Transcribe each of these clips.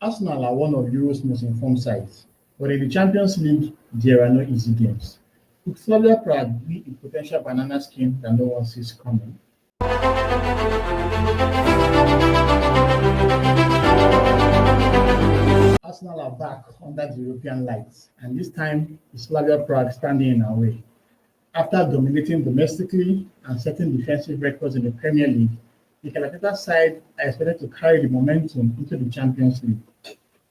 Arsenal are one of Europe's most informed sides, but in the Champions League, there are no easy games. Could Slavia Prague be a potential banana skin that no one sees coming? Arsenal are back under the European lights, and this time it's Slavia Prague standing in our way. After dominating domestically and setting defensive records in the Premier League, Mikel Arteta's side are expected to carry the momentum into the Champions League.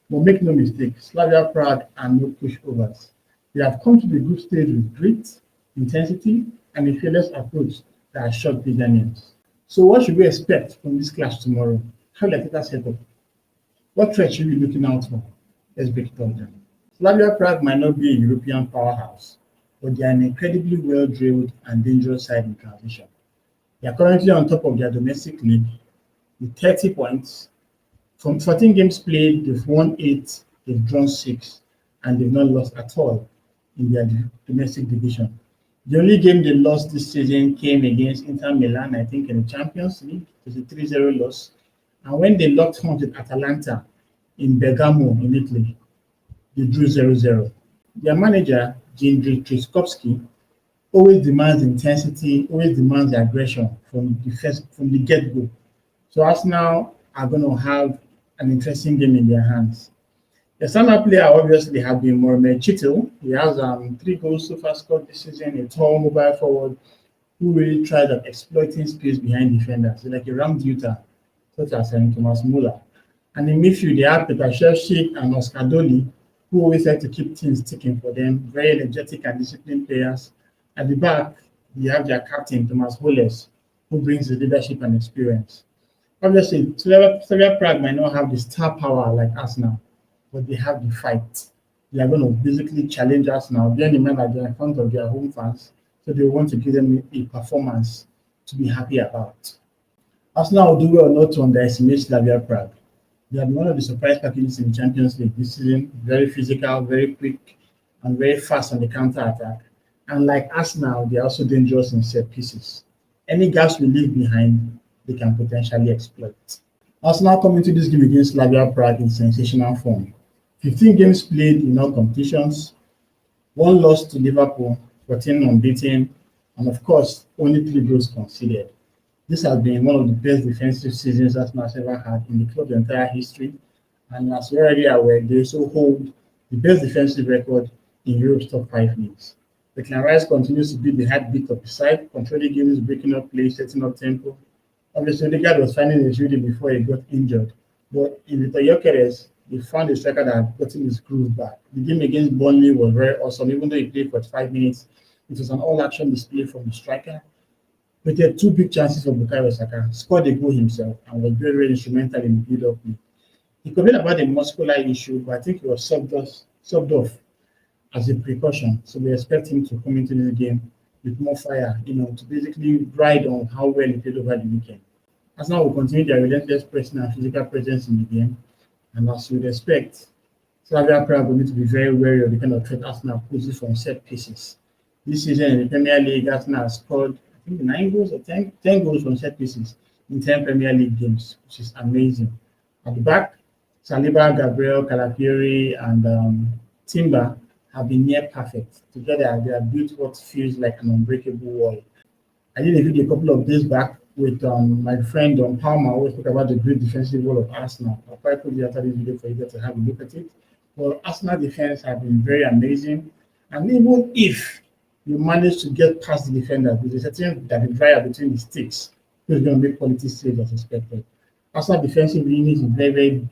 But make no mistake, Slavia Prague are no pushovers. They have come to the group stage with grit, intensity, and a fearless approach that has shocked bigger names. So what should we expect from this clash tomorrow? How will Arteta set up? What threats should we be looking out for? Let's break it all down. Slavia Prague might not be a European powerhouse, but they are an incredibly well-drilled and dangerous side in transition. They are currently on top of their domestic league with 30 points. From 14 games played, they've won 8, they've drawn 6, and they've not lost at all in their domestic division. The only game they lost this season came against Inter Milan, I think, in the Champions League. It was a 3-0 loss. And when they locked horns with Atalanta in Bergamo in Italy, they drew 0-0. Their manager, Jindřich Trzaskowski, always demands intensity, always demands aggression from the get-go. So Arsenal are going to have an interesting game in their hands. The standout player obviously has been Mohamed Chitil. He has 3 goals so far scored this season, a tall mobile forward who really tries at exploiting space behind defenders, like a Ramduta, such as Thomas Muller. And in midfield, they have Petr Cech and Oscar Dolly, who always like to keep things ticking for them, very energetic and disciplined players. At the back, you have their captain, Thomas Holles, who brings the leadership and experience. Obviously, Slavia Prague might not have the star power like Arsenal, but they have the fight. They are going to basically challenge Arsenal, bearing in mind that they are in front of their home fans, so they want to give them a performance to be happy about. Arsenal will do well not to underestimate Slavia Prague. They have been one of the surprise packages in the Champions League this season, very physical, very quick, and very fast on the counter-attack. And like Arsenal, they are also dangerous in set pieces. Any gaps we leave behind, they can potentially exploit. Arsenal come into this game against Slavia Prague in sensational form. 15 games played in all competitions, 1 loss to Liverpool, 14 unbeaten, and of course, only 3 goals conceded. This has been one of the best defensive seasons Arsenal has ever had in the club's entire history. And as we're already aware, they also hold the best defensive record in Europe's top 5 leagues. Declan Rice continues to be the heartbeat of the side, controlling games, breaking up play, setting up tempo. Obviously, Odegaard was finding his rhythm before he got injured. But in Vitor Gyökeres, they found a striker that had gotten his groove back. The game against Burnley was very awesome. Even though he played for 5 minutes, it was an all-action display from the striker. But he had 2 big chances for Bukayo Saka, scored a goal himself, and was very, very instrumental in the build-up. He complained about the muscular issue, but I think he was subbed off as a precaution. So we expect him to come into this game with more fire, to basically ride on how well he played over the weekend. Arsenal will continue their relentless pressing and physical presence in the game, and as you would expect, Slavia Prague will need to be very wary of the kind of threat Arsenal poses from set pieces. This season in the Premier League, Arsenal has scored, I think, 9 goals or 10 goals from set pieces in 10 Premier League games, which is amazing. At the back, Saliba, Gabriel, Calafiori, and Timber have been near perfect. Together, they have built what feels like an unbreakable wall. I did a video a couple of days back with my friend Palmer, who spoke about the great defensive wall of Arsenal. I'll probably put the after this video for you guys to have a look at it. Well, Arsenal defense have been very amazing. And even if you manage to get past the defenders, there's a certain divider between the sticks, who's going to make quality saves as expected. Arsenal defensive unit is very, very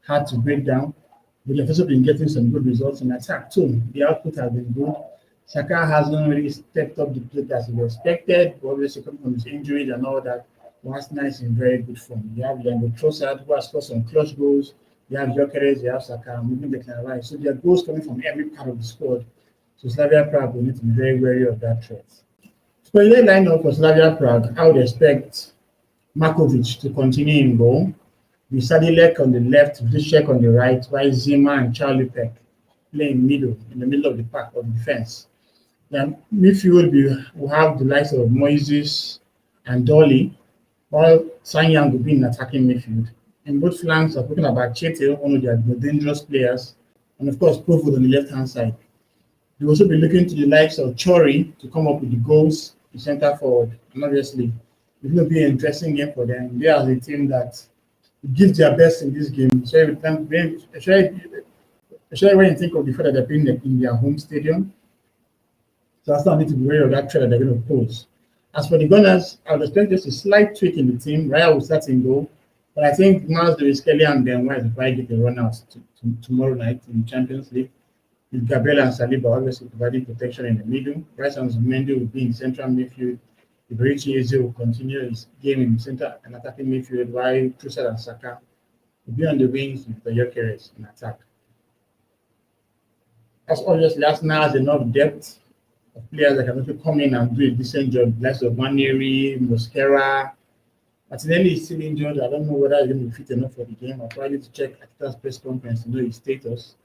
hard to break down. But they've also been getting some good results in attack too. The output has been good. Saka hasn't really stepped up the plate as we expected, but obviously coming from his injuries and all that. Arsenal is in very good form. You have Leandro Trossard, who has scored some clutch goals. You have Gyökeres, you have Saka, moving Declan Rice. So there are goals coming from every part of the squad. So Slavia Prague will need to be very wary of that threat. For the lineup for Slavia Prague, I would expect Markovic to continue in goal. With Sadilek on the left, Vishek on the right, while Zima and Charlie Peck play in the middle of the pack of defense. Then midfield, we have the likes of Moises and Dolly, while Sanyang will be in attacking midfield. In both flanks, I'm talking about Chete, one of their dangerous players, and of course, Profit on the left hand side. We'll also be looking to the likes of Chori to come up with the goals, the centre forward, and obviously, it's going to be an interesting game for them. They are the team that gives their best in this game. So every time, especially when you think of the fact that they're playing in their home stadium, so that's not need to be wary of that threat that they're going to pose. As for the Gunners, I would expect just a slight tweak in the team. Raya will start in goal, but I think Miles Lewis Kelly and Ben White will probably get a run out tomorrow night in the Champions League. With Gabriel and Saliba obviously providing protection in the middle. Bryce and Zumendi will be in central midfield. Iberichi Eze will continue his game in center and attacking midfield, while Trossard and Saka will be on the wings with the Gyökeres in attack. As obviously, Arsenal has enough depth of players that can also come in and do a decent job. Less of Waneri, Mosquera. Martinelli is still injured. I don't know whether he's going to be fit enough for the game. I'll probably need to check Arteta's press conference to know his status.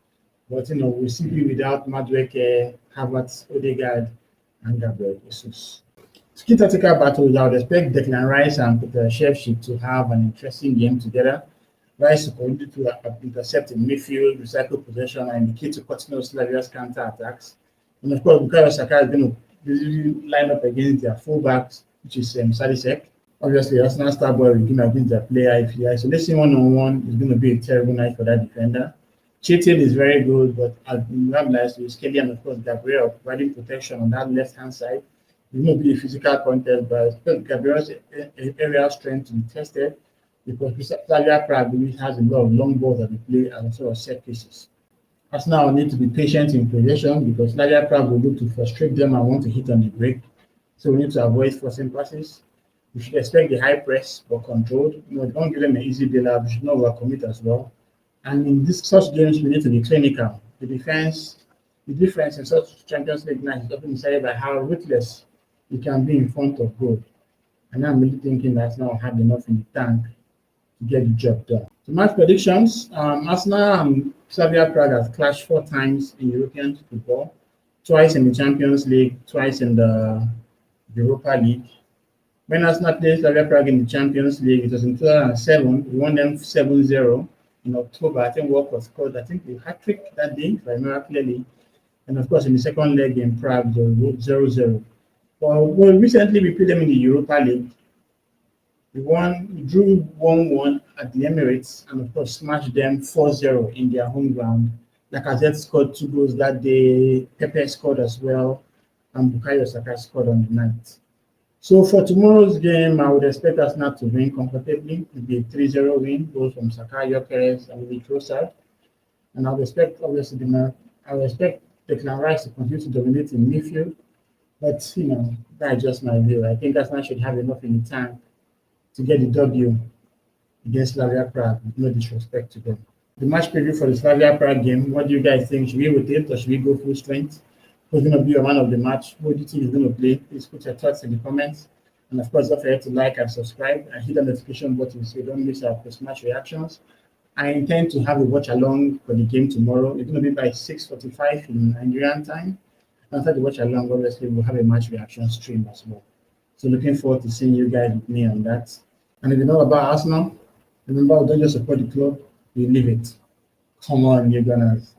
But we'll see him without Madueke, Havertz, Odegaard, and Gabriel Jesus. To keep tactical battles, I would expect Declan Rice and Peter Shevchik to have an interesting game together. Rice will continue to intercept in midfield, recycle possession, and the key to continue Slavia's counter attacks. And of course, Bukayo Saka is going to basically line up against their fullbacks, which is Sadisek. Obviously, Arsenal star boy will game against their player. If he isolates one-on-one, it's going to be a terrible night for that defender. Cheating is very good, but as we have with Kelly and of course Gabriel providing protection on that left-hand side, it's going to be a physical contest, but I expect Gabriel's area strength to be tested because Slavia Prague has a lot of long balls that they play and sort of set pieces. Arsenal will need to be patient in possession because Slavia Prague will look to frustrate them and want to hit on the break. So we need to avoid forcing passes. We should expect the high press but controlled. Don't give them an easy bailout. We should not overcommit as well. And in such games, we need to be clinical. The difference in such Champions League nights is often decided by how ruthless you can be in front of goal. And I'm really thinking that Arsenal have enough in the tank to get the job done. So match predictions, Arsenal and Slavia Prague have clashed 4 times in European football, twice in the Champions League, twice in the Europa League. When Arsenal played Slavia Prague in the Champions League, it was in 2007. We won them 7-0 in October. I think Walker scored, the hat-trick that day, if I remember clearly. And of course, in the second leg in Prague, they were 0-0. Well, recently we played them in the Europa League. We drew 1-1 at the Emirates, and of course smashed them 4-0 in their home ground. Lacazette scored 2 goals that day. Pepe scored as well, and Bukayo Saka scored on the night. So for tomorrow's game, I would expect us not to win comfortably. It will be a 3-0 win, goals from Saka, Gyökeres, and maybe Trossard. And I would expect, obviously, Declan Rice to continue to dominate in midfield. But that's just my view. I think Arsenal should have enough in the tank to get the W against Slavia Prague, with no disrespect to them. The match preview for the Slavia Prague game, what do you guys think? Should we rotate or should we go full strength? Who's going to be a man of the match? Who do you think is going to play? Please put your thoughts in the comments. And of course, don't forget to like and subscribe and hit the notification button so you don't miss our post-match reactions. I intend to have a watch along for the game tomorrow. It's going to be by 6:45 in Nigerian time. After the watch along, obviously, we'll have a match reaction stream as well. So looking forward to seeing you guys with me on that. And if you know about Arsenal, remember, don't just support the club, we live it. Come on, you Gunners.